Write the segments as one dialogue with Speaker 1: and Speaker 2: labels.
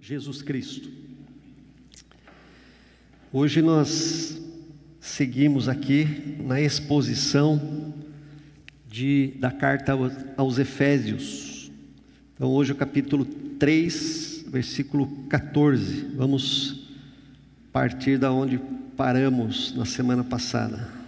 Speaker 1: Jesus Cristo. Hoje nós seguimos aqui na exposição da carta aos Efésios. Então hoje o capítulo 3, versículo 14. Vamos partir da onde paramos na semana passada.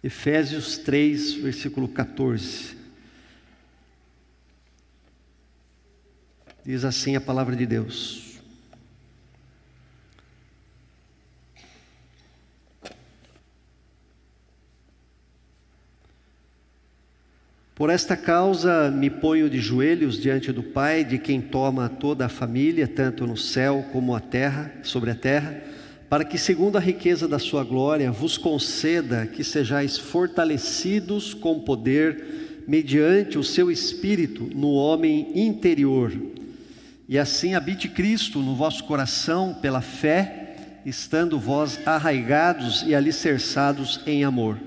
Speaker 1: Efésios 3, versículo 14. Diz assim a palavra de Deus: Por esta causa me ponho de joelhos diante do Pai, de quem toma toda a família, tanto no céu como sobre a terra, para que, segundo a riqueza da sua glória, vos conceda que sejais fortalecidos com poder, mediante o seu Espírito, no homem interior, e assim habite Cristo no vosso coração pela fé, estando vós arraigados e alicerçados em amor,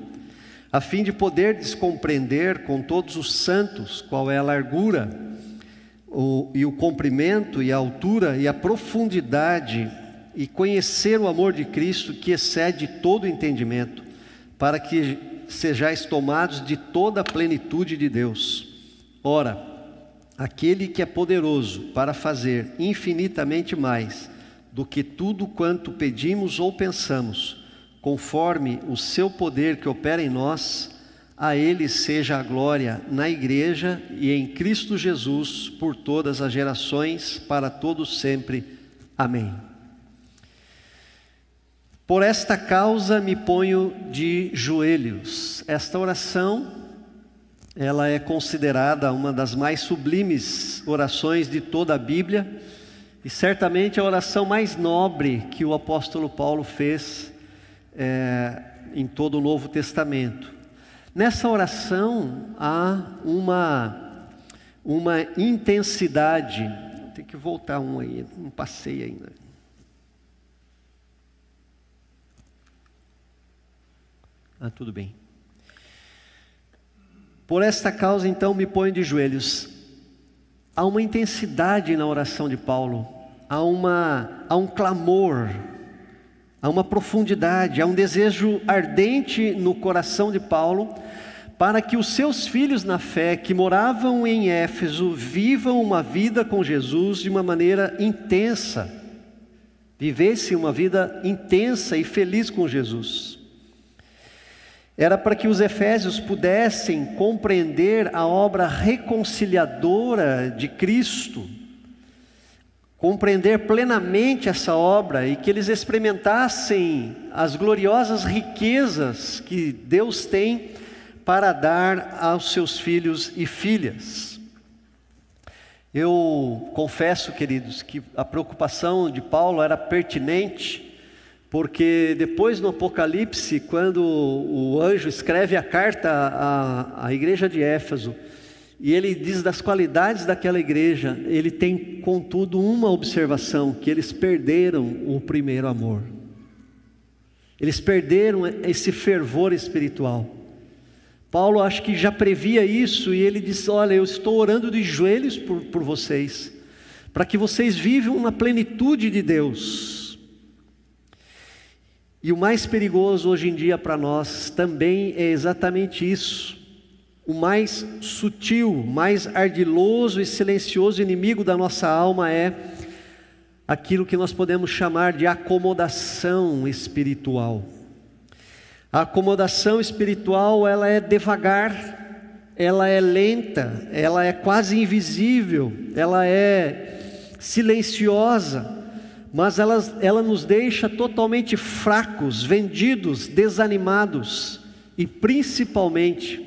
Speaker 1: a fim de poderdes compreender com todos os santos qual é a largura, e o comprimento, e a altura, e a profundidade, e conhecer o amor de Cristo, que excede todo entendimento, para que sejais tomados de toda a plenitude de Deus. Ora, aquele que é poderoso para fazer infinitamente mais do que tudo quanto pedimos ou pensamos, conforme o seu poder que opera em nós, a Ele seja a glória na Igreja e em Cristo Jesus por todas as gerações, para todos sempre. Amém. Por esta causa me ponho de joelhos. Esta oração, ela é considerada uma das mais sublimes orações de toda a Bíblia, e certamente a oração mais nobre que o apóstolo Paulo fez em todo o Novo Testamento. Nessa oração há uma intensidade. Tem que voltar um aí, não passei ainda. Tudo bem. Por esta causa, então, me ponho de joelhos. Há uma intensidade na oração de Paulo, há um clamor, há uma profundidade, há um desejo ardente no coração de Paulo, para que os seus filhos na fé, que moravam em Éfeso, vivam uma vida com Jesus de uma maneira intensa, vivessem uma vida intensa e feliz com Jesus. Era para que os efésios pudessem compreender a obra reconciliadora de Cristo, compreender plenamente essa obra, e que eles experimentassem as gloriosas riquezas que Deus tem para dar aos seus filhos e filhas. Eu confesso, queridos, que a preocupação de Paulo era pertinente, porque depois no Apocalipse, quando o anjo escreve a carta à igreja de Éfeso, e ele diz das qualidades daquela igreja, ele tem contudo uma observação: que eles perderam o primeiro amor. Eles perderam esse fervor espiritual. Paulo acho que já previa isso, e ele diz: olha, eu estou orando de joelhos por vocês, para que vocês vivam na plenitude de Deus. E o mais perigoso hoje em dia para nós também é exatamente isso. O mais sutil, mais ardiloso e silencioso inimigo da nossa alma é aquilo que nós podemos chamar de acomodação espiritual. A acomodação espiritual, ela é devagar, ela é lenta, ela é quase invisível, ela é silenciosa, mas ela nos deixa totalmente fracos, vendidos, desanimados e principalmente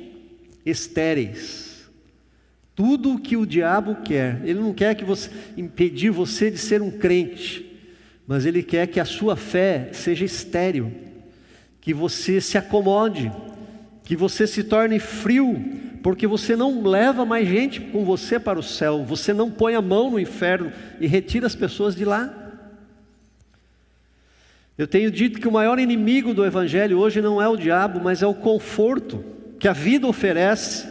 Speaker 1: estéreis. Tudo o que o diabo quer, ele não quer impedir você de ser um crente, mas ele quer que a sua fé seja estéril, que você se acomode, que você se torne frio, porque você não leva mais gente com você para o céu, você não põe a mão no inferno e retira as pessoas de lá. Eu tenho dito que o maior inimigo do Evangelho hoje não é o diabo, mas é o conforto que a vida oferece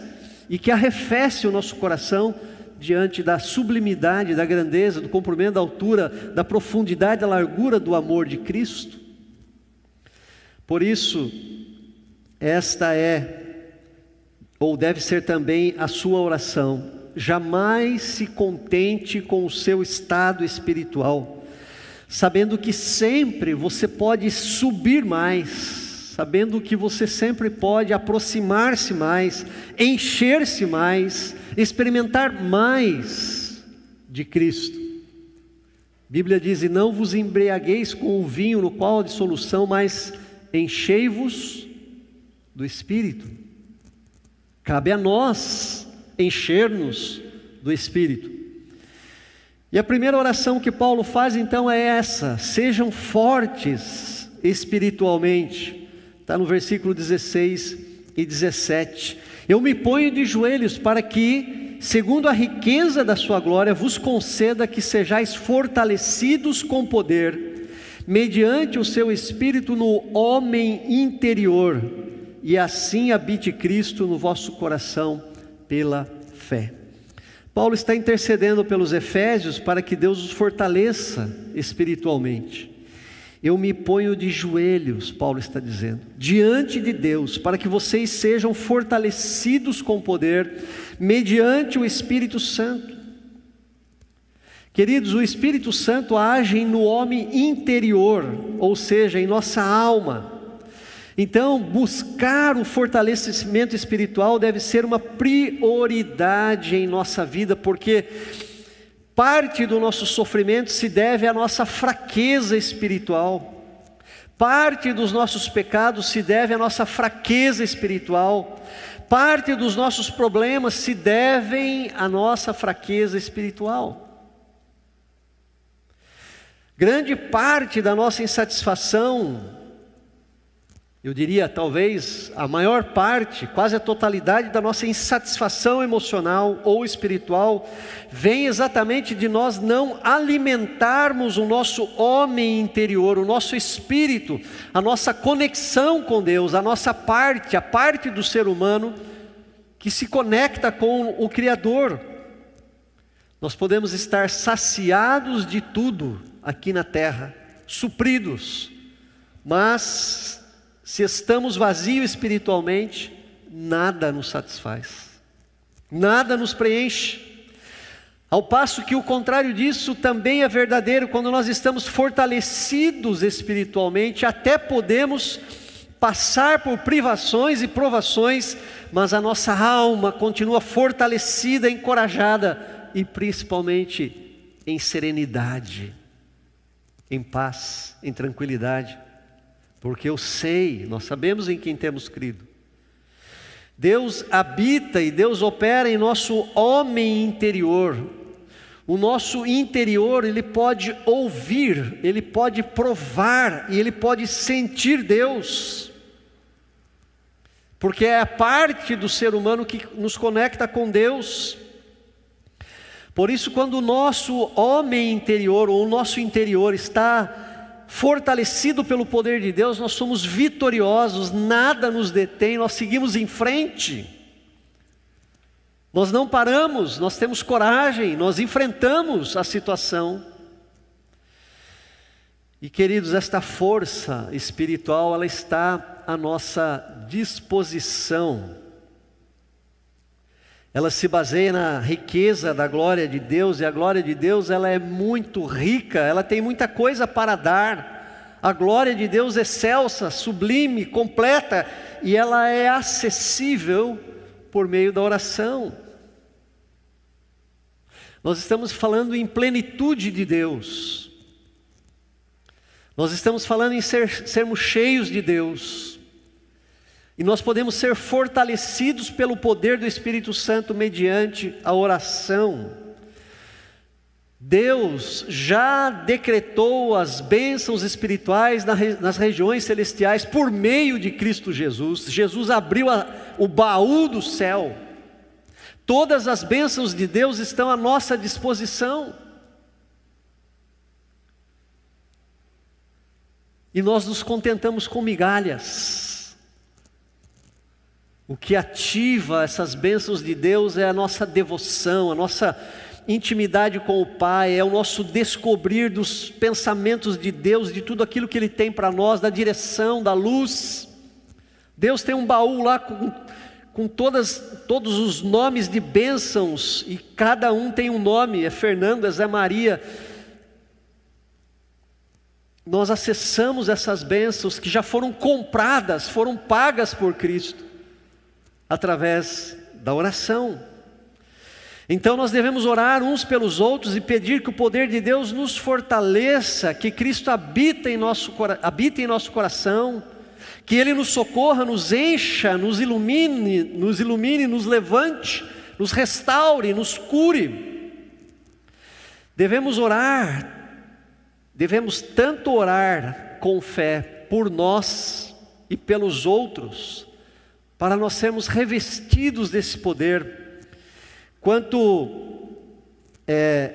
Speaker 1: e que arrefece o nosso coração diante da sublimidade, da grandeza, do comprimento, da altura, da profundidade, da largura do amor de Cristo. Por isso, esta é, ou deve ser também a sua oração: jamais se contente com o seu estado espiritual, sabendo que sempre você pode subir mais, sabendo que você sempre pode aproximar-se mais, encher-se mais, experimentar mais de Cristo. A Bíblia diz: e não vos embriagueis com o vinho no qual há dissolução, mas enchei-vos do Espírito. Cabe a nós encher-nos do Espírito. E a primeira oração que Paulo faz então é essa: sejam fortes espiritualmente. Está no versículo 16 e 17. Eu me ponho de joelhos para que, segundo a riqueza da sua glória, vos conceda que sejais fortalecidos com poder, mediante o seu Espírito no homem interior, e assim habite Cristo no vosso coração pela fé. Paulo está intercedendo pelos efésios para que Deus os fortaleça espiritualmente. Eu me ponho de joelhos, Paulo está dizendo, diante de Deus, para que vocês sejam fortalecidos com poder, mediante o Espírito Santo. Queridos, o Espírito Santo age no homem interior, ou seja, em nossa alma. Então, buscar o fortalecimento espiritual deve ser uma prioridade em nossa vida, porque parte do nosso sofrimento se deve à nossa fraqueza espiritual. Parte dos nossos pecados se deve à nossa fraqueza espiritual. Parte dos nossos problemas se devem à nossa fraqueza espiritual. Grande parte da nossa insatisfação, eu diria talvez a maior parte, quase a totalidade da nossa insatisfação emocional ou espiritual, vem exatamente de nós não alimentarmos o nosso homem interior, o nosso espírito, a nossa conexão com Deus, a nossa parte, a parte do ser humano que se conecta com o Criador. Nós podemos estar saciados de tudo aqui na terra, supridos, mas se estamos vazios espiritualmente, nada nos satisfaz, nada nos preenche. Ao passo que o contrário disso também é verdadeiro. Quando nós estamos fortalecidos espiritualmente, até podemos passar por privações e provações, mas a nossa alma continua fortalecida, encorajada e principalmente em serenidade, em paz, em tranquilidade. Porque eu sei, nós sabemos em quem temos crido. Deus habita e Deus opera em nosso homem interior. O nosso interior, ele pode ouvir, ele pode provar e ele pode sentir Deus. Porque é a parte do ser humano que nos conecta com Deus. Por isso, quando o nosso homem interior, ou o nosso interior está fortalecido pelo poder de Deus, nós somos vitoriosos, nada nos detém, nós seguimos em frente, nós não paramos, nós temos coragem, nós enfrentamos a situação. E queridos, esta força espiritual, ela está à nossa disposição. Ela se baseia na riqueza da glória de Deus, e a glória de Deus, ela é muito rica, ela tem muita coisa para dar. A glória de Deus é excelsa, sublime, completa, e ela é acessível por meio da oração. Nós estamos falando em plenitude de Deus. Nós estamos falando em sermos cheios de Deus. E nós podemos ser fortalecidos pelo poder do Espírito Santo mediante a oração. Deus já decretou as bênçãos espirituais nas regiões celestiais por meio de Cristo Jesus. Jesus abriu o baú do céu Todas as bênçãos de Deus estão à nossa disposição. E nós nos contentamos com migalhas. O que ativa essas bênçãos de Deus é a nossa devoção, a nossa intimidade com o Pai, é o nosso descobrir dos pensamentos de Deus, de tudo aquilo que Ele tem para nós, da direção, da luz. Deus tem um baú lá com todos os nomes de bênçãos, e cada um tem um nome, é Fernando, é Zé Maria. Nós acessamos essas bênçãos que já foram compradas, foram pagas por Cristo, através da oração. Então nós devemos orar uns pelos outros e pedir que o poder de Deus nos fortaleça, que Cristo habite em nosso coração, que Ele nos socorra, nos encha, nos ilumine, nos levante, nos restaure, nos cure. Devemos tanto orar com fé por nós e pelos outros, para nós sermos revestidos desse poder, quanto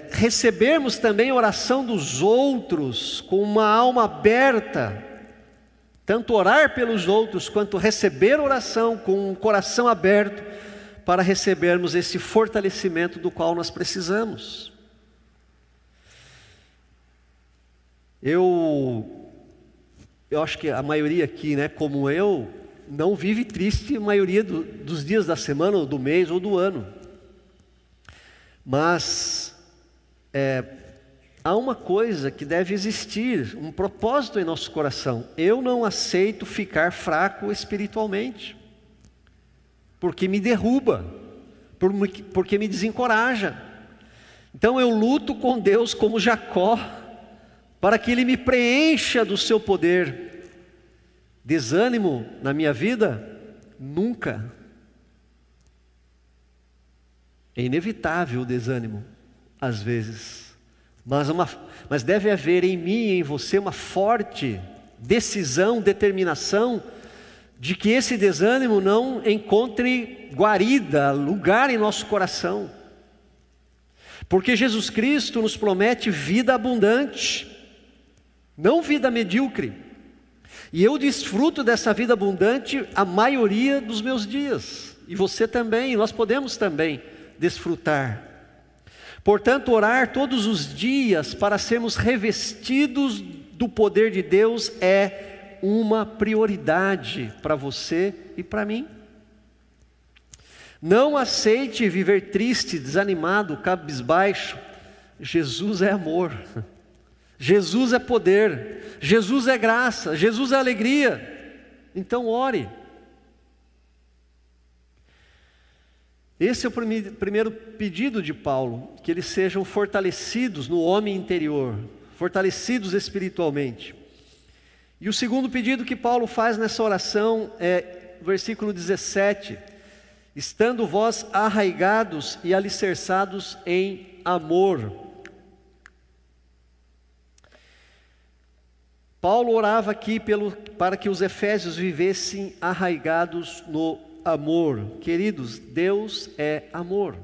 Speaker 1: recebermos também a oração dos outros com uma alma aberta, tanto orar pelos outros quanto receber oração com um coração aberto, para recebermos esse fortalecimento do qual nós precisamos. Eu acho que a maioria aqui, como eu, não vive triste a maioria dos dias da semana, ou do mês, ou do ano. Mas há uma coisa que deve existir, um propósito em nosso coração. Eu não aceito ficar fraco espiritualmente, porque me derruba, porque me desencoraja. Então eu luto com Deus como Jacó, para que Ele me preencha do seu poder. Desânimo na minha vida? Nunca. É inevitável o desânimo, às vezes, mas deve haver em mim e em você uma forte decisão, determinação, de que esse desânimo não encontre guarida, lugar em nosso coração, porque Jesus Cristo nos promete vida abundante, não vida medíocre, e eu desfruto dessa vida abundante a maioria dos meus dias, e você também, nós podemos também desfrutar. Portanto, orar todos os dias para sermos revestidos do poder de Deus é uma prioridade para você e para mim. Não aceite viver triste, desanimado, cabisbaixo. Jesus é amor, Jesus é poder, Jesus é graça, Jesus é alegria. Então ore. Esse é o primeiro pedido de Paulo, que eles sejam fortalecidos no homem interior, fortalecidos espiritualmente. E o segundo pedido que Paulo faz nessa oração é versículo 17: estando vós arraigados e alicerçados em amor. Paulo orava aqui para que os efésios vivessem arraigados no amor. Queridos, Deus é amor.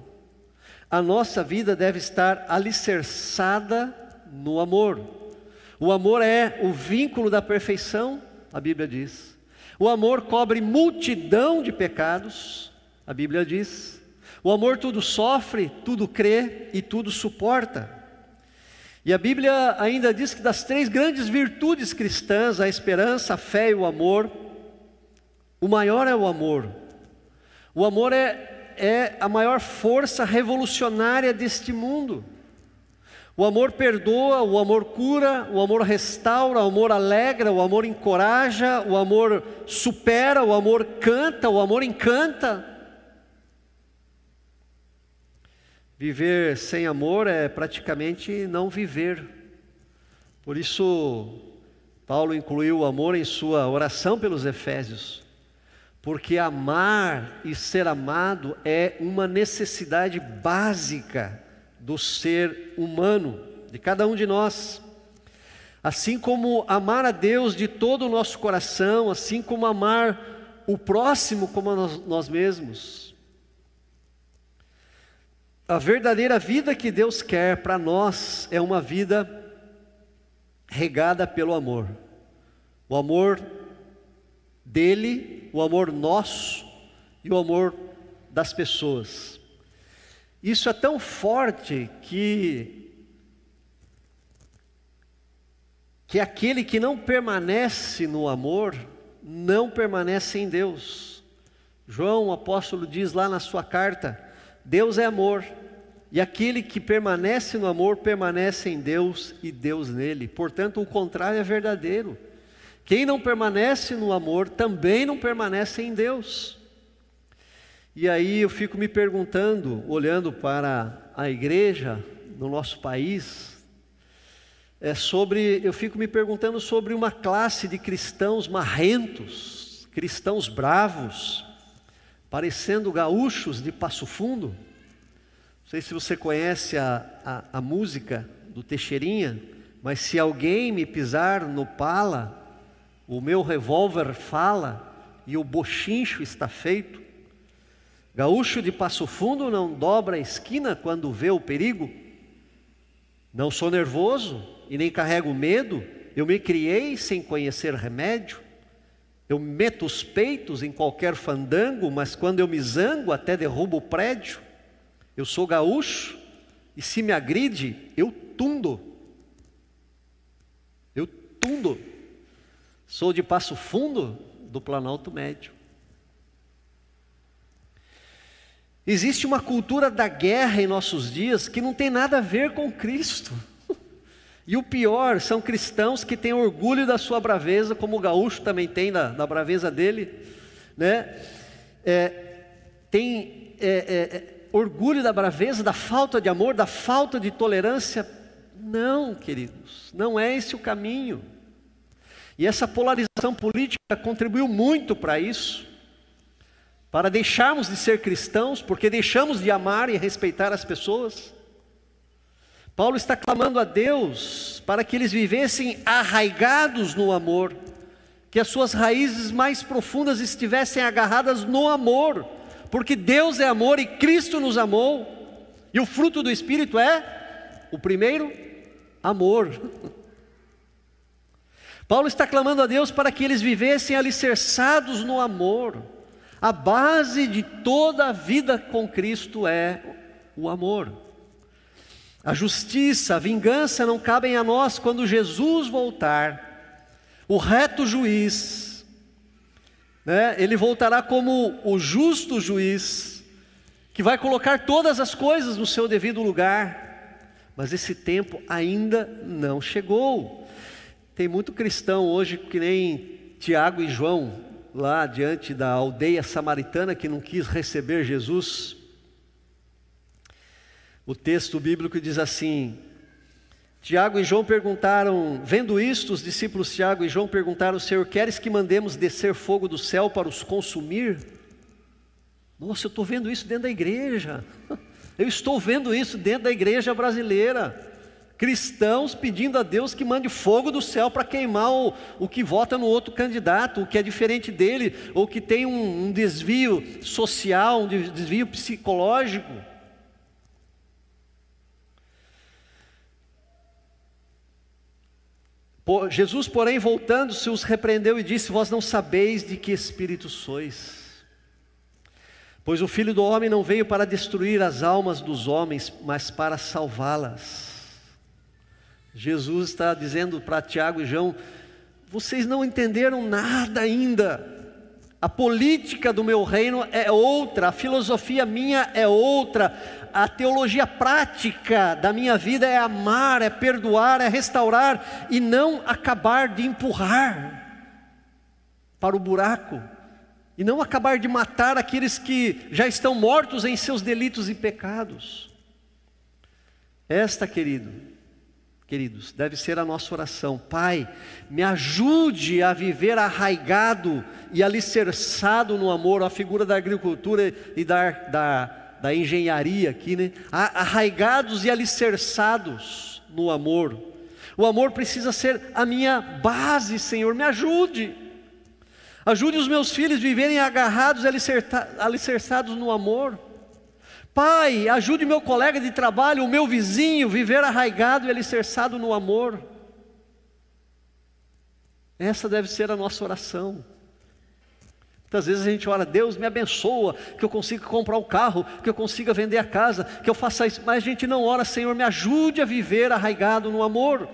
Speaker 1: A nossa vida deve estar alicerçada no amor. O amor é o vínculo da perfeição, a Bíblia diz. O amor cobre multidão de pecados, a Bíblia diz. O amor tudo sofre, tudo crê e tudo suporta. E a Bíblia ainda diz que das 3 grandes virtudes cristãs, a esperança, a fé e o amor, o maior é o amor. O amor é a maior força revolucionária deste mundo. O amor perdoa, o amor cura, o amor restaura, o amor alegra, o amor encoraja, o amor supera, o amor canta, o amor encanta. Viver sem amor é praticamente não viver. Por isso, Paulo incluiu o amor em sua oração pelos Efésios. Porque amar e ser amado é uma necessidade básica do ser humano, de cada um de nós. Assim como amar a Deus de todo o nosso coração, assim como amar o próximo como a nós mesmos. A verdadeira vida que Deus quer para nós é uma vida regada pelo amor. O amor dele, o amor nosso e o amor das pessoas. Isso é tão forte que aquele que não permanece no amor, não permanece em Deus. João, o apóstolo, diz lá na sua carta: Deus é amor, e aquele que permanece no amor, permanece em Deus e Deus nele. Portanto, o contrário é verdadeiro. Quem não permanece no amor, também não permanece em Deus. E aí eu fico me perguntando, olhando para a igreja no nosso país, eu fico me perguntando sobre uma classe de cristãos marrentos, cristãos bravos, parecendo gaúchos de Passo Fundo. Não sei se você conhece a música do Teixeirinha, mas se alguém me pisar no pala, o meu revólver fala e o bochincho está feito. Gaúcho de Passo Fundo não dobra a esquina quando vê o perigo. Não sou nervoso e nem carrego medo, eu me criei sem conhecer remédio. Eu meto os peitos em qualquer fandango, mas quando eu me zango até derrubo o prédio. Eu sou gaúcho e se me agride, eu tundo. Eu tundo. Sou de Passo Fundo, do Planalto Médio. Existe uma cultura da guerra em nossos dias que não tem nada a ver com Cristo. E o pior, são cristãos que têm orgulho da sua braveza, como o gaúcho também tem da braveza dele, né? Orgulho da braveza, da falta de amor, da falta de tolerância. Não, queridos, não é esse o caminho. E essa polarização política contribuiu muito para isso, para deixarmos de ser cristãos, porque deixamos de amar e respeitar as pessoas. Paulo está clamando a Deus para que eles vivessem arraigados no amor, que as suas raízes mais profundas estivessem agarradas no amor, porque Deus é amor e Cristo nos amou, e o fruto do Espírito é, o primeiro, amor. Paulo está clamando a Deus para que eles vivessem alicerçados no amor. A base de toda a vida com Cristo é o amor. A justiça, a vingança não cabem a nós quando Jesus voltar. O reto juiz, né? Ele voltará como o justo juiz, que vai colocar todas as coisas no seu devido lugar. Mas esse tempo ainda não chegou. Tem muito cristão hoje que nem Tiago e João, lá diante da aldeia samaritana, que não quis receber Jesus. O texto bíblico diz assim: Tiago e João perguntaram, vendo isto, os discípulos Tiago e João perguntaram: Senhor, queres que mandemos descer fogo do céu para os consumir? Nossa, eu estou vendo isso dentro da igreja. Eu estou vendo isso dentro da igreja brasileira. Cristãos pedindo a Deus que mande fogo do céu para queimar o que vota no outro candidato, o que é diferente dele, ou que tem um desvio social, um desvio psicológico. Jesus, porém, voltando-se, os repreendeu e disse: Vós não sabeis de que espírito sois, pois o Filho do Homem não veio para destruir as almas dos homens, mas para salvá-las. Jesus está dizendo para Tiago e João: vocês não entenderam nada ainda. A política do meu reino é outra, a filosofia minha é outra, a teologia prática da minha vida é amar, é perdoar, é restaurar e não acabar de empurrar para o buraco, e não acabar de matar aqueles que já estão mortos em seus delitos e pecados. Esta, queridos, deve ser a nossa oração. Pai, me ajude a viver arraigado e alicerçado no amor. A figura da agricultura e da engenharia aqui, né? Arraigados e alicerçados no amor. O amor precisa ser a minha base, Senhor, me ajude. Ajude os meus filhos a viverem agarrados e alicerçados no amor. Pai, ajude meu colega de trabalho, o meu vizinho, viver arraigado e alicerçado no amor. Essa deve ser a nossa oração. Muitas vezes a gente ora: Deus me abençoa, que eu consiga comprar um carro, que eu consiga vender a casa, que eu faça isso. Mas a gente não ora: Senhor, me ajude a viver arraigado no amor.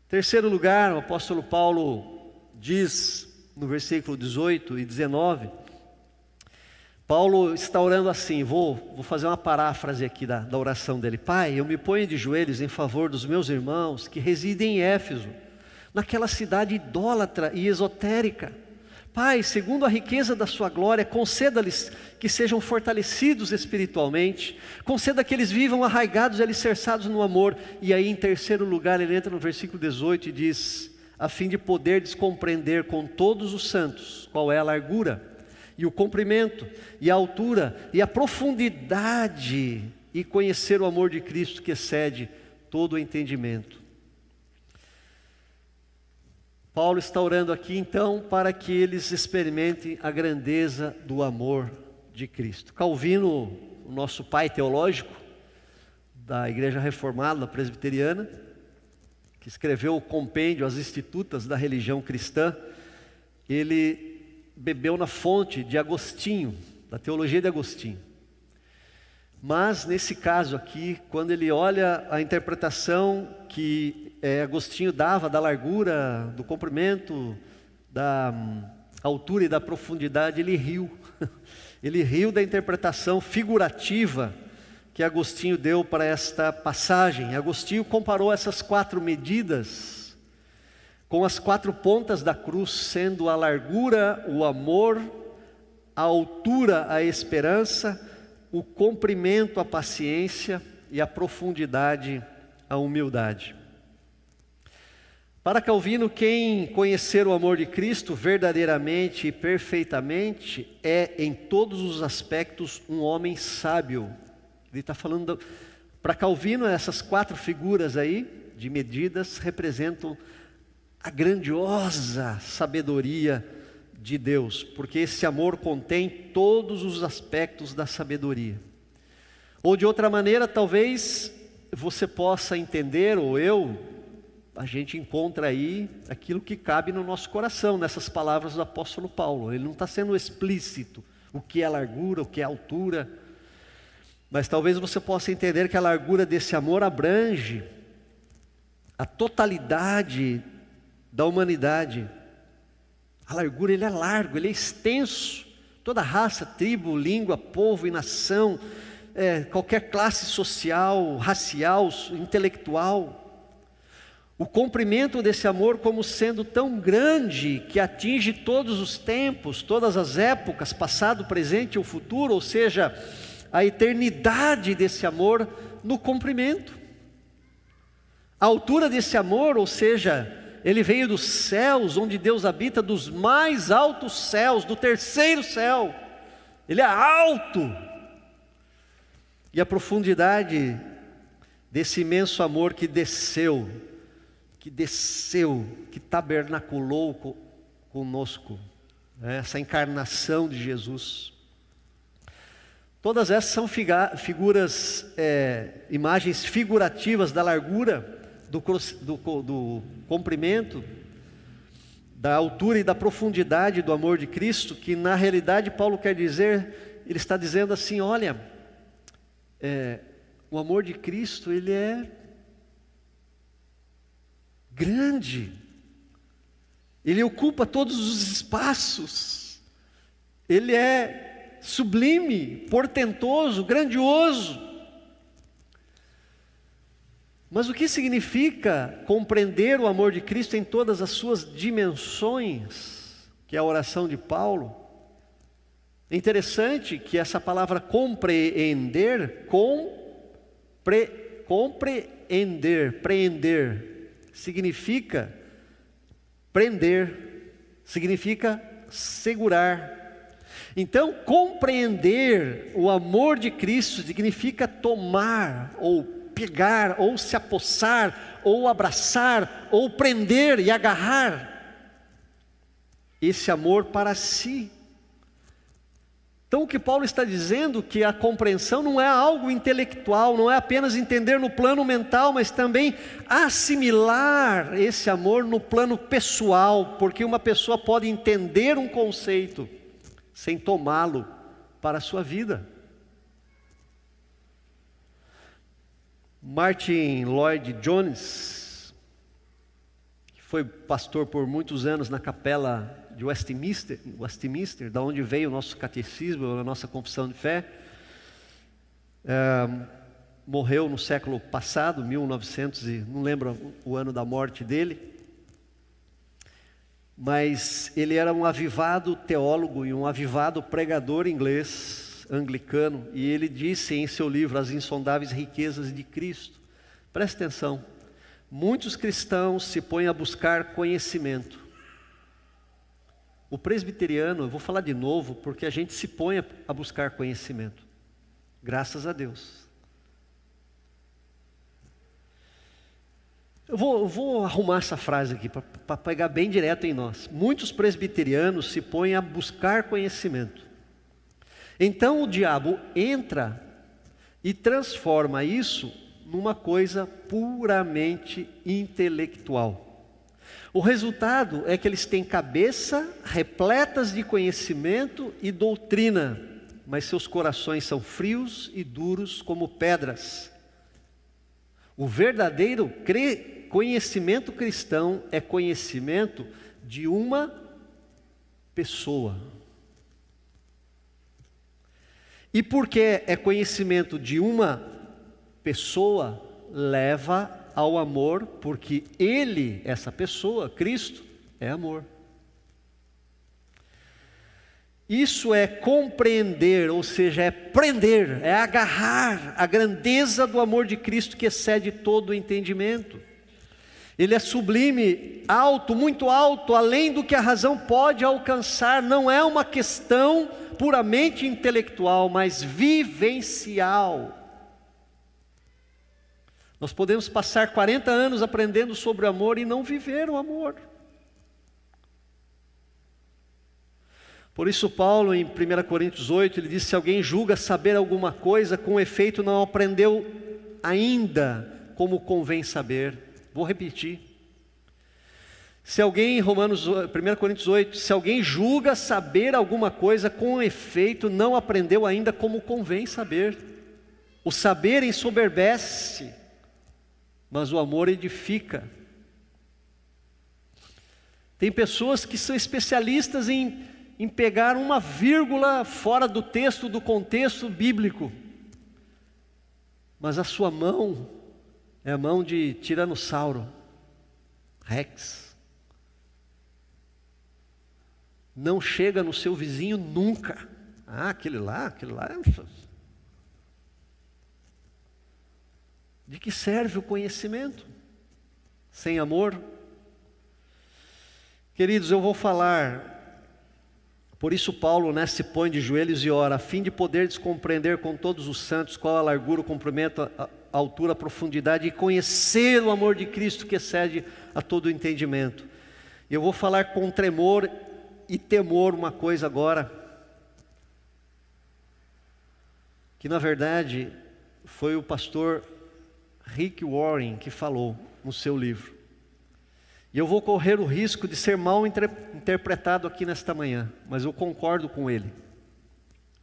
Speaker 1: Terceiro lugar, o apóstolo Paulo diz no versículo 18 e 19, Paulo está orando assim, vou fazer uma paráfrase aqui da oração dele. Pai, eu me ponho de joelhos em favor dos meus irmãos que residem em Éfeso, naquela cidade idólatra e esotérica. Pai, segundo a riqueza da sua glória, conceda-lhes que sejam fortalecidos espiritualmente, conceda que eles vivam arraigados e alicerçados no amor. E aí, em terceiro lugar, ele entra no versículo 18 e diz: a fim de poderdes compreender com todos os santos qual é a largura, e o comprimento, e a altura, e a profundidade, e conhecer o amor de Cristo que excede todo o entendimento. Paulo está orando aqui então para que eles experimentem a grandeza do amor de Cristo. Calvino, o nosso pai teológico da Igreja Reformada Presbiteriana, que escreveu o compêndio, as Institutas da Religião Cristã, ele bebeu na fonte de Agostinho, da teologia de Agostinho. Mas nesse caso aqui, quando ele olha a interpretação que Agostinho dava da largura, do comprimento, da altura e da profundidade, ele riu. Ele riu da interpretação figurativa que Agostinho deu para esta passagem. Agostinho comparou essas 4 medidas com as 4 pontas da cruz, sendo a largura o amor, a altura a esperança, o comprimento a paciência e a profundidade a humildade. Para Calvino, quem conhecer o amor de Cristo verdadeiramente e perfeitamente é, em todos os aspectos, um homem sábio. Ele está falando, para Calvino, essas 4 figuras aí, de medidas, representam a grandiosa sabedoria de Deus, porque esse amor contém todos os aspectos da sabedoria. Ou de outra maneira, talvez você possa entender, ou a gente encontra aí aquilo que cabe no nosso coração, nessas palavras do apóstolo Paulo. Ele não está sendo explícito o que é largura, o que é altura, mas talvez você possa entender que a largura desse amor abrange a totalidade da humanidade. A largura, ele é largo, ele é extenso. Toda raça, tribo, língua, povo e nação, qualquer classe social, racial, intelectual. O comprimento desse amor como sendo tão grande que atinge todos os tempos, todas as épocas, passado, presente e o futuro, ou seja, a eternidade desse amor no comprimento. A altura desse amor, ou seja, ele veio dos céus, onde Deus habita, dos mais altos céus, do terceiro céu. Ele é alto. E a profundidade desse imenso amor que desceu, que tabernaculou conosco, essa encarnação de Jesus. Todas essas são figuras, imagens figurativas da largura, do comprimento, da altura e da profundidade do amor de Cristo, que na realidade Paulo quer dizer, ele está dizendo assim: olha, o amor de Cristo, ele é grande, ele ocupa todos os espaços, ele é sublime, portentoso, grandioso. Mas o que significa compreender o amor de Cristo em todas as suas dimensões, que é a oração de Paulo? É interessante que essa palavra compreender, prehender, significa prender, significa segurar. Então, compreender o amor de Cristo significa tomar, ou pegar, ou se apossar, ou abraçar, ou prender e agarrar esse amor para si. Então o que Paulo está dizendo, que a compreensão não é algo intelectual, não é apenas entender no plano mental, mas também assimilar esse amor no plano pessoal, porque uma pessoa pode entender um conceito sem tomá-lo para a sua vida. Martin Lloyd-Jones, que foi pastor por muitos anos na capela de Westminster, da onde veio o nosso catecismo, a nossa confissão de fé, morreu no século passado, 1900 e não lembro o ano da morte dele, mas ele era um avivado teólogo e um avivado pregador inglês, anglicano, e ele disse em seu livro As Insondáveis Riquezas de Cristo, preste atenção, muitos cristãos se põem a buscar conhecimento. O presbiteriano, eu vou falar de novo, porque a gente se põe a buscar conhecimento, graças a Deus. Eu vou arrumar essa frase aqui, para pegar bem direto em nós. Muitos presbiterianos se põem a buscar conhecimento. Então o diabo entra e transforma isso numa coisa puramente intelectual. O resultado é que eles têm cabeça repletas de conhecimento e doutrina, mas seus corações são frios e duros como pedras. O verdadeiro conhecimento cristão é conhecimento de uma pessoa. E porque é conhecimento de uma pessoa, leva ao amor, porque Ele, essa pessoa, Cristo, é amor. Isso é compreender, ou seja, é prender, é agarrar a grandeza do amor de Cristo que excede todo o entendimento. Ele é sublime, alto, muito alto, além do que a razão pode alcançar. Não é uma questão puramente intelectual, mas vivencial. Nós podemos passar 40 anos aprendendo sobre o amor e não viver o amor. Por isso Paulo, em 1 Coríntios 8, ele diz: se alguém julga saber alguma coisa, com efeito não aprendeu ainda como convém saber. Vou repetir. Se alguém, 1 Coríntios 8, se alguém julga saber alguma coisa, com efeito não aprendeu ainda como convém saber. O saber ensoberbece, mas o amor edifica. Tem pessoas que são especialistas em pegar uma vírgula fora do texto, do contexto bíblico, mas a sua mão é a mão de Tiranossauro Rex. Não chega no seu vizinho nunca. Aquele lá de que serve o conhecimento? Sem amor? Queridos, eu vou falar, por isso Paulo se põe de joelhos e ora, a fim de poder compreender com todos os santos qual a largura, o comprimento, a altura, a profundidade, e conhecer o amor de Cristo que excede a todo o entendimento. E eu vou falar com tremor e temor uma coisa agora, que na verdade foi o pastor Rick Warren que falou no seu livro. E eu vou correr o risco de ser mal interpretado aqui nesta manhã, mas eu concordo com ele.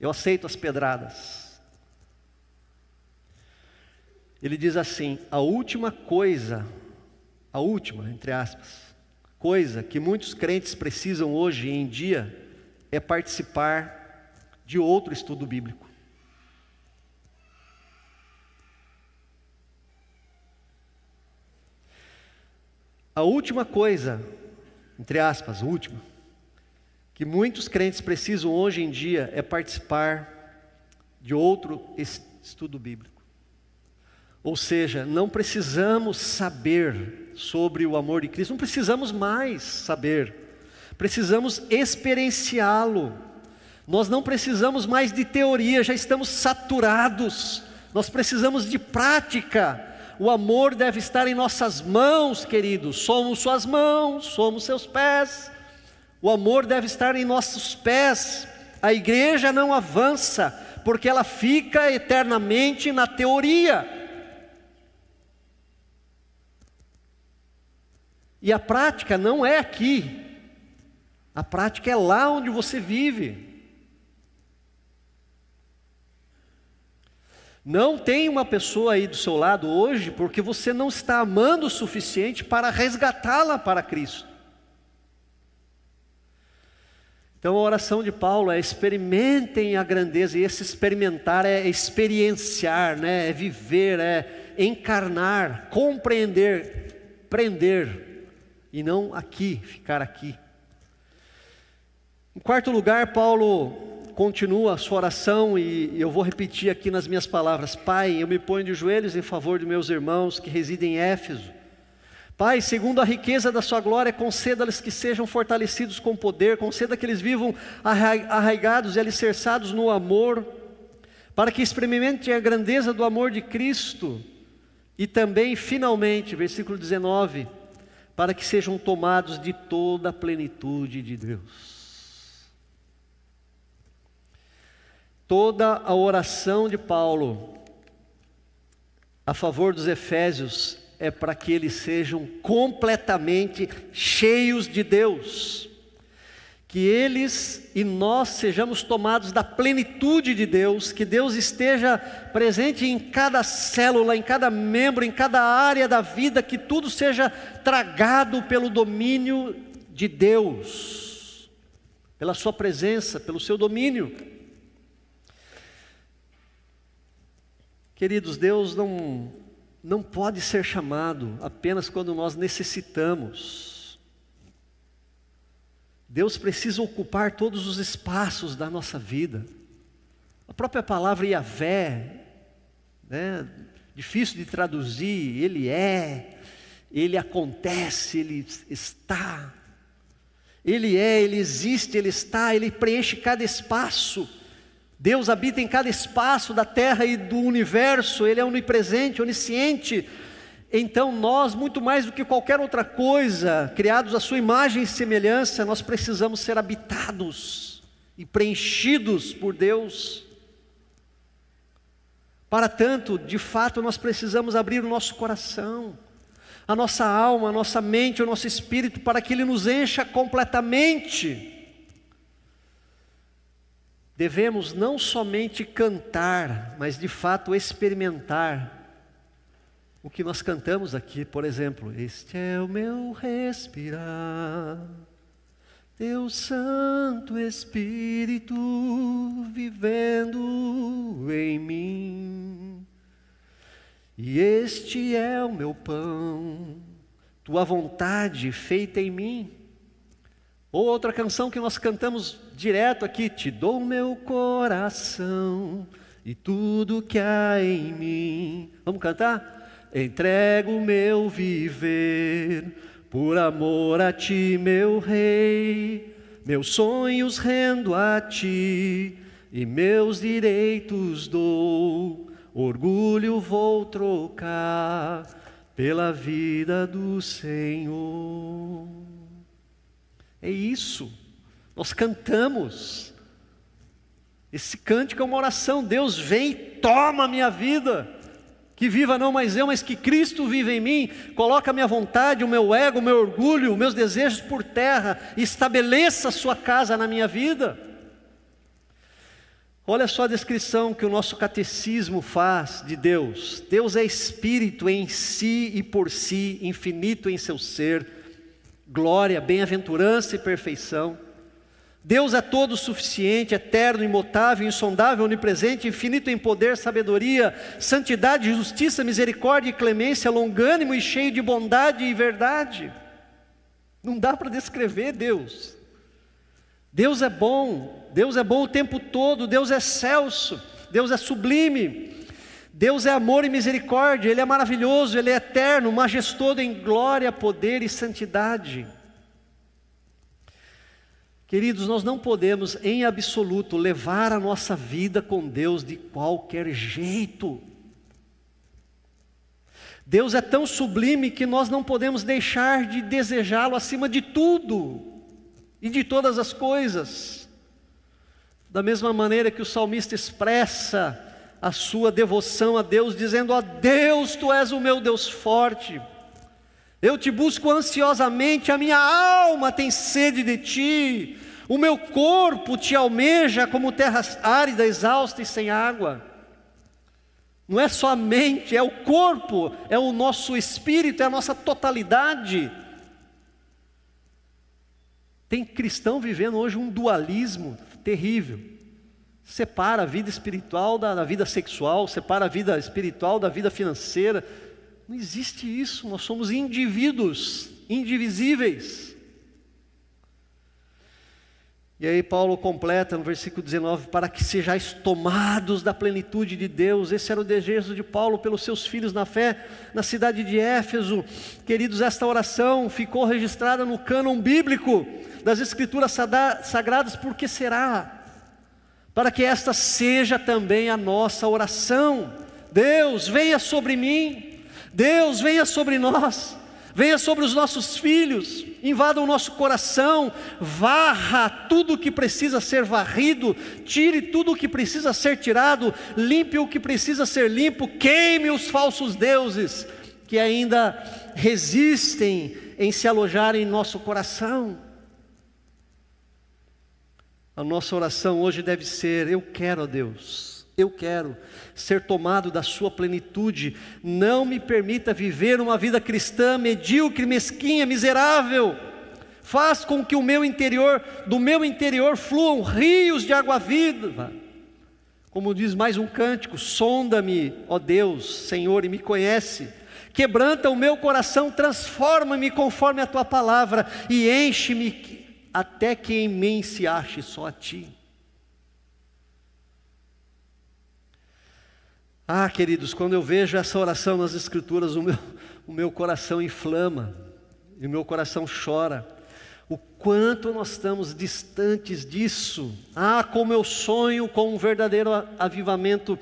Speaker 1: Eu aceito as pedradas. Ele diz assim: a última, entre aspas, coisa que muitos crentes precisam hoje em dia é participar de outro estudo bíblico. A última coisa, entre aspas, última, que muitos crentes precisam hoje em dia é participar de outro estudo bíblico. Ou seja, não precisamos saber sobre o amor de Cristo, não precisamos mais saber, precisamos experienciá-lo. Nós não precisamos mais de teoria, já estamos saturados, nós precisamos de prática. O amor deve estar em nossas mãos, queridos. Somos suas mãos, somos seus pés. O amor deve estar em nossos pés. A igreja não avança, porque ela fica eternamente na teoria. E a prática não é aqui. A prática é lá onde você vive. Não tem uma pessoa aí do seu lado hoje, porque você não está amando o suficiente para resgatá-la para Cristo. Então a oração de Paulo é: experimentem a grandeza, e esse experimentar é experienciar, né? É viver, é encarnar, compreender, prender, e não aqui, ficar aqui. Em quarto lugar, Paulo continua a sua oração, e eu vou repetir aqui nas minhas palavras: Pai, eu me ponho de joelhos em favor de meus irmãos que residem em Éfeso. Pai, segundo a riqueza da sua glória, conceda-lhes que sejam fortalecidos com poder, conceda que eles vivam arraigados e alicerçados no amor, para que experimentem a grandeza do amor de Cristo, e também, finalmente, versículo 19, para que sejam tomados de toda a plenitude de Deus. Toda a oração de Paulo a favor dos efésios é para que eles sejam completamente cheios de Deus, que eles e nós sejamos tomados da plenitude de Deus, que Deus esteja presente em cada célula, em cada membro, em cada área da vida, que tudo seja tragado pelo domínio de Deus, pela sua presença, pelo seu domínio. Queridos, Deus não pode ser chamado apenas quando nós necessitamos. Deus precisa ocupar todos os espaços da nossa vida. A própria palavra Yahvé, né, difícil de traduzir, Ele acontece, Ele está. Ele Ele existe, Ele está, Ele preenche cada espaço. Deus habita em cada espaço da terra e do universo, Ele é onipresente, onisciente. Então nós, muito mais do que qualquer outra coisa, criados à sua imagem e semelhança, nós precisamos ser habitados e preenchidos por Deus. Para tanto, de fato, nós precisamos abrir o nosso coração, a nossa alma, a nossa mente, o nosso espírito, para que Ele nos encha completamente. Devemos não somente cantar, mas de fato experimentar o que nós cantamos aqui. Por exemplo: este é o meu respirar, Teu Santo Espírito vivendo em mim. E este é o meu pão, Tua vontade feita em mim. Ou outra canção que nós cantamos direto aqui: te dou meu coração e tudo que há em mim. Vamos cantar? Entrego o meu viver por amor a Ti, meu Rei. Meus sonhos rendo a Ti e meus direitos dou. Orgulho vou trocar pela vida do Senhor. É isso, nós cantamos. Esse cântico é uma oração: Deus vem e toma a minha vida, que viva não mais eu, mas que Cristo vive em mim. Coloca a minha vontade, o meu ego, o meu orgulho, os meus desejos por terra, e estabeleça a sua casa na minha vida. Olha só a descrição que o nosso catecismo faz de Deus. Deus é espírito em si e por si, infinito em seu ser, glória, bem-aventurança e perfeição. Deus é todo suficiente, eterno, imutável, insondável, onipresente, infinito em poder, sabedoria, santidade, justiça, misericórdia e clemência, longânimo e cheio de bondade e verdade. Não dá para descrever Deus. Deus é bom o tempo todo, Deus é excelso, Deus é sublime. Deus é amor e misericórdia, Ele é maravilhoso, Ele é eterno, majestoso em glória, poder e santidade. Queridos, nós não podemos em absoluto levar a nossa vida com Deus de qualquer jeito. Deus é tão sublime que nós não podemos deixar de desejá-lo acima de tudo e de todas as coisas. Da mesma maneira que o salmista expressa a sua devoção a Deus, dizendo: ó Deus, Tu és o meu Deus forte, eu Te busco ansiosamente, a minha alma tem sede de Ti, o meu corpo Te almeja como terra árida, exausta e sem água. Não é só a mente, é o corpo, é o nosso espírito, é a nossa totalidade. Tem cristão vivendo hoje um dualismo terrível. Separa a vida espiritual da vida sexual, separa a vida espiritual da vida financeira. Não existe isso, nós somos indivíduos, indivisíveis. E aí Paulo completa no versículo 19: para que sejais tomados da plenitude de Deus. Esse era o desejo de Paulo pelos seus filhos na fé, na cidade de Éfeso. Queridos, esta oração ficou registrada no cânon bíblico das Escrituras Sagradas. Por que será? Para que esta seja também a nossa oração. Deus, venha sobre mim. Deus, venha sobre nós. Venha sobre os nossos filhos, invada o nosso coração, varra tudo o que precisa ser varrido, tire tudo o que precisa ser tirado, limpe o que precisa ser limpo, queime os falsos deuses que ainda resistem em se alojar em nosso coração. A nossa oração hoje deve ser: eu quero, ó Deus, eu quero ser tomado da sua plenitude. Não me permita viver uma vida cristã medíocre, mesquinha, miserável. Faz com que do meu interior fluam rios de água viva. Como diz mais um cântico: sonda-me, ó Deus, Senhor, e me conhece. Quebranta o meu coração, transforma-me conforme a tua palavra e enche-me até que em mim se ache só a ti. Ah, queridos, quando eu vejo essa oração nas Escrituras, o meu coração inflama, e o meu coração chora. O quanto nós estamos distantes disso. Ah, como eu sonho com um verdadeiro avivamento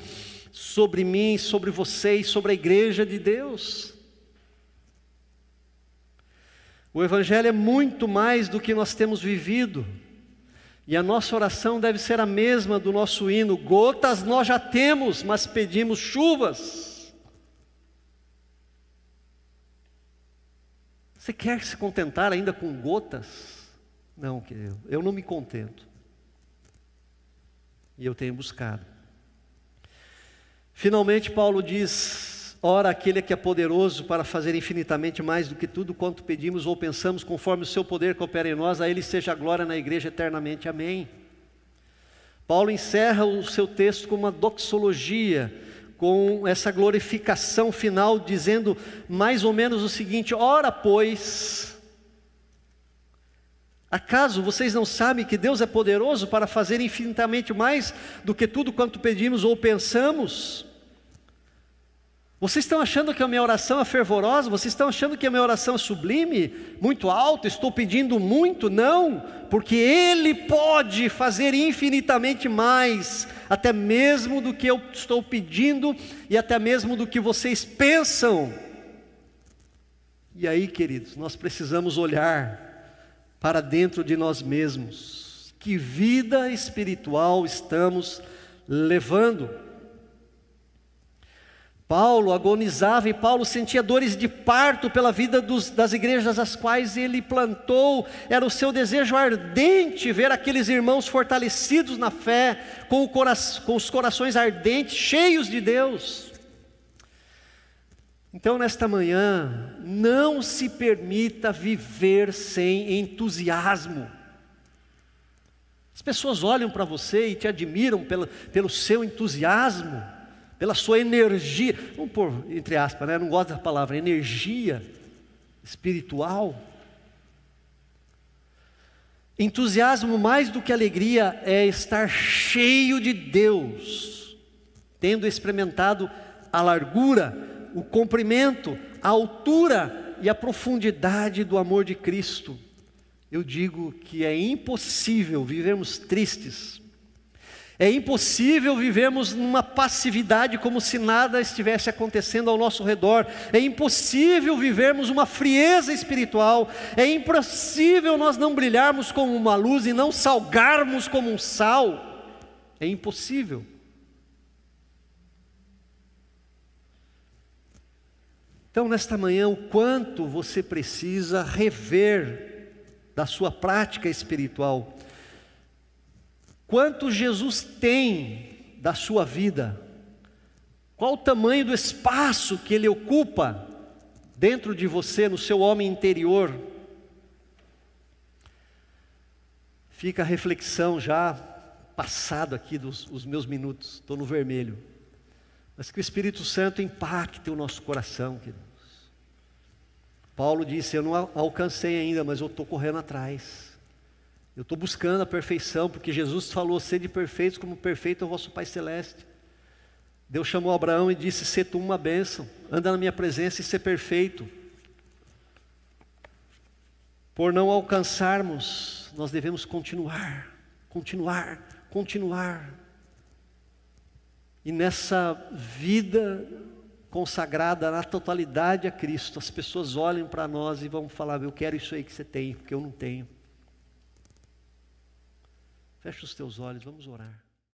Speaker 1: sobre mim, sobre vocês, sobre a igreja de Deus. O Evangelho é muito mais do que nós temos vivido. E a nossa oração deve ser a mesma do nosso hino: gotas nós já temos, mas pedimos chuvas. Você quer se contentar ainda com gotas? Não, querido, eu não me contento. E eu tenho buscado. Finalmente Paulo diz: ora, aquele que é poderoso para fazer infinitamente mais do que tudo quanto pedimos ou pensamos, conforme o seu poder que opera em nós, a ele seja a glória na igreja eternamente. Amém. Paulo encerra o seu texto com uma doxologia, com essa glorificação final, dizendo mais ou menos o seguinte: ora, pois, acaso vocês não sabem que Deus é poderoso para fazer infinitamente mais do que tudo quanto pedimos ou pensamos? Vocês estão achando que a minha oração é fervorosa? Vocês estão achando que a minha oração é sublime? Muito alto? Estou pedindo muito? Não, porque Ele pode fazer infinitamente mais, até mesmo do que eu estou pedindo e até mesmo do que vocês pensam. E aí, queridos, nós precisamos olhar para dentro de nós mesmos. Que vida espiritual estamos levando? Paulo agonizava e Paulo sentia dores de parto pela vida das igrejas às quais ele plantou. Era o seu desejo ardente ver aqueles irmãos fortalecidos na fé, com os corações ardentes, cheios de Deus. Então, nesta manhã, não se permita viver sem entusiasmo. As pessoas olham para você e te admiram pelo seu entusiasmo, pela sua energia, vamos pôr entre aspas, né? Eu não gosto da palavra, energia espiritual. Entusiasmo mais do que alegria é estar cheio de Deus, tendo experimentado a largura, o comprimento, a altura e a profundidade do amor de Cristo. Eu digo que é impossível vivermos tristes. É impossível vivermos numa passividade como se nada estivesse acontecendo ao nosso redor. É impossível vivermos uma frieza espiritual. É impossível nós não brilharmos como uma luz e não salgarmos como um sal. É impossível. Então, nesta manhã, o quanto você precisa rever da sua prática espiritual. Quanto Jesus tem da sua vida. Qual o tamanho do espaço que Ele ocupa dentro de você, no seu homem interior. Fica a reflexão já passado aqui os meus minutos, estou no vermelho. Mas que o Espírito Santo impacte o nosso coração, queridos. Paulo disse, eu não alcancei ainda, mas eu estou correndo atrás. Eu estou buscando a perfeição, porque Jesus falou, sede perfeitos como perfeito é o vosso Pai Celeste. Deus chamou Abraão e disse, sê tu uma bênção, anda na minha presença e sê perfeito. Por não alcançarmos, nós devemos continuar. E nessa vida consagrada na totalidade a Cristo, as pessoas olham para nós e vão falar, eu quero isso aí que você tem, porque eu não tenho. Fecha os teus olhos, vamos orar.